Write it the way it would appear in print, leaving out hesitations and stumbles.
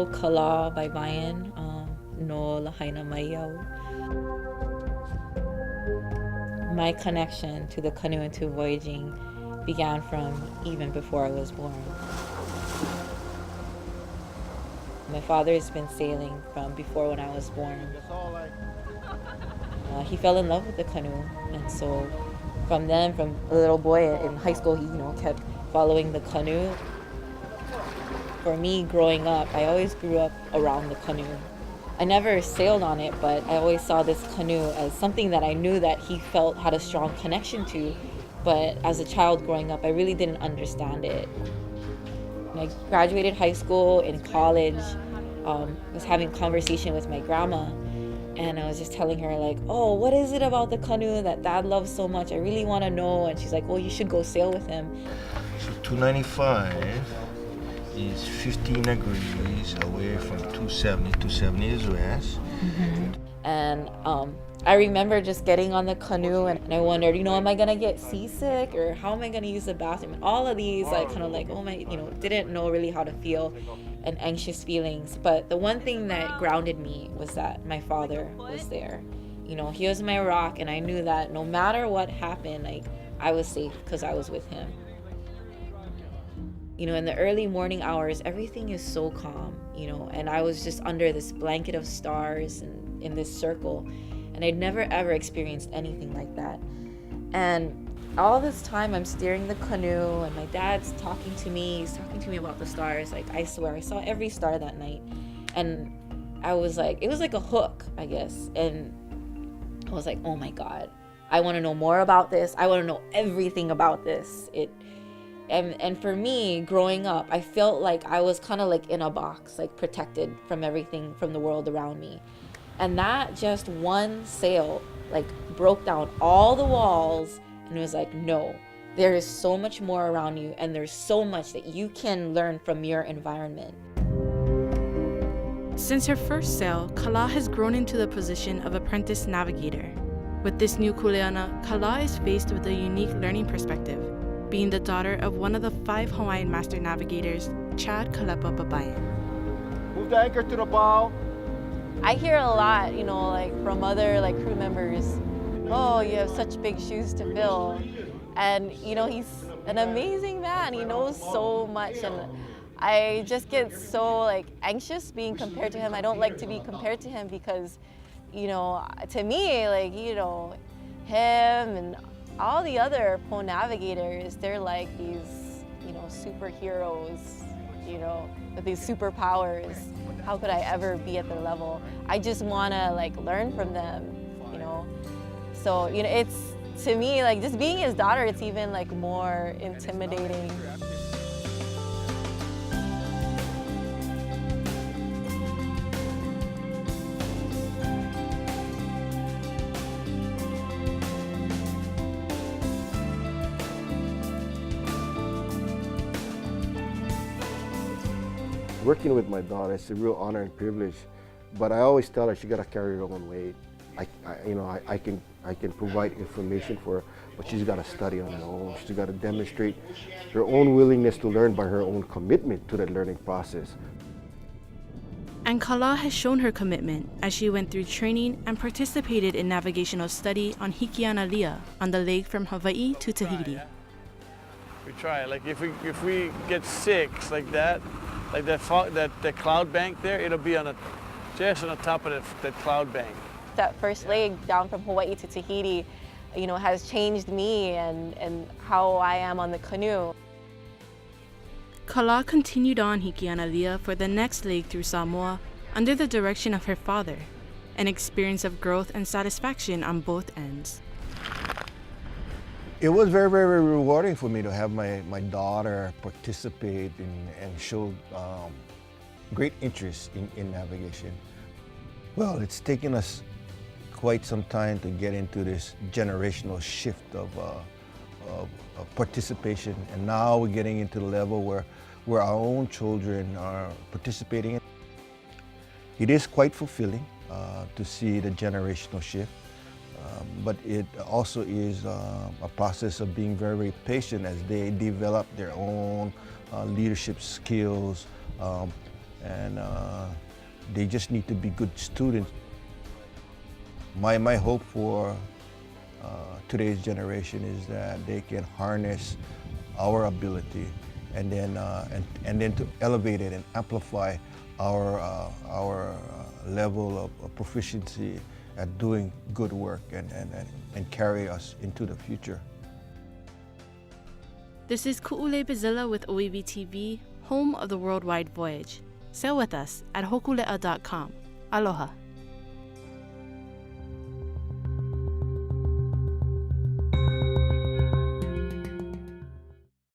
ko kala baybayin no lahaina mayaw. My connection to the canoe and to voyaging began from even before I was born. My father's been sailing from before when I was born. He fell in love with the canoe, and so from then, from a little boy in high school, he kept following the canoe. For me, growing up, I always grew up around the canoe. I never sailed on it, but I always saw this canoe as something that I knew that he felt had a strong connection to. But as a child growing up, I really didn't understand it. When I graduated high school, in college, I was having a conversation with my grandma, and I was just telling her like, oh, what is it about the canoe that Dad loves so much? I really want to know. And she's like, well, you should go sail with him. So 295 is 15 degrees away from 270. 270 is west. And I remember just getting on the canoe, and I wondered, am I gonna get seasick, or how am I gonna use the bathroom? And all of these, I kind of like, oh my, didn't know really how to feel, and anxious feelings. But the one thing that grounded me was that my father was there. He was my rock, and I knew that no matter what happened, like, I was safe because I was with him. In the early morning hours, everything is so calm, and I was just under this blanket of stars and in this circle, and I'd never ever experienced anything like that. And all this time I'm steering the canoe, and my dad's talking to me. He's talking to me about the stars. Like, I swear I saw every star that night, and I was like, it was like a hook, I guess. And I was like, oh my God, I want to know more about this. I want to know everything about this. And for me, growing up, I felt like I was kind of like in a box, like protected from everything, from the world around me. And that just one sail, like, broke down all the walls, and it was like, no, there is so much more around you, and there's so much that you can learn from your environment. Since her first sail, Kala has grown into the position of apprentice navigator. With this new kuleana, Kala is faced with a unique learning perspective, being the daughter of one of the 5 Hawaiian master navigators, Chad Kalepa Babayan. Move the anchor to the bow. I hear a lot, like from other crew members, oh, you have such big shoes to fill. And, he's an amazing man. He knows so much. And I just get so anxious being compared to him. I don't like to be compared to him because, to me, him and all the other Po navigators, they're like these, superheroes, with these superpowers. How could I ever be at their level? I just want to learn from them, So, it's, to me, just being his daughter, it's even more intimidating. Working with my daughter, it's a real honor and privilege, but I always tell her she got to carry her own weight. I can provide information for her, but she's got to study on her own. She's got to demonstrate her own willingness to learn by her own commitment to that learning process. And Kala has shown her commitment as she went through training and participated in navigational study on Hikianalia on the lake from Hawaii to Tahiti. We try. If we get 6 like that, that cloud bank there, it'll be just on the top of that cloud bank. That first leg down from Hawaii to Tahiti, has changed me and how I am on the canoe. Kala continued on Hikianalia for the next leg through Samoa under the direction of her father, an experience of growth and satisfaction on both ends. It was very, very rewarding for me to have my daughter participate and show great interest in navigation. Well, it's taken us quite some time to get into this generational shift of participation, and now we're getting into the level where our own children are participating. It is quite fulfilling to see the generational shift. But it also is a process of being very, very patient as they develop their own leadership skills and they just need to be good students. My hope for today's generation is that they can harness our ability and then to elevate it and amplify our level of proficiency at doing good work and carry us into the future. This is Ku'ule Bazilla with OEV TV, home of the worldwide Voyage. Sail with us at hokulea.com. Aloha.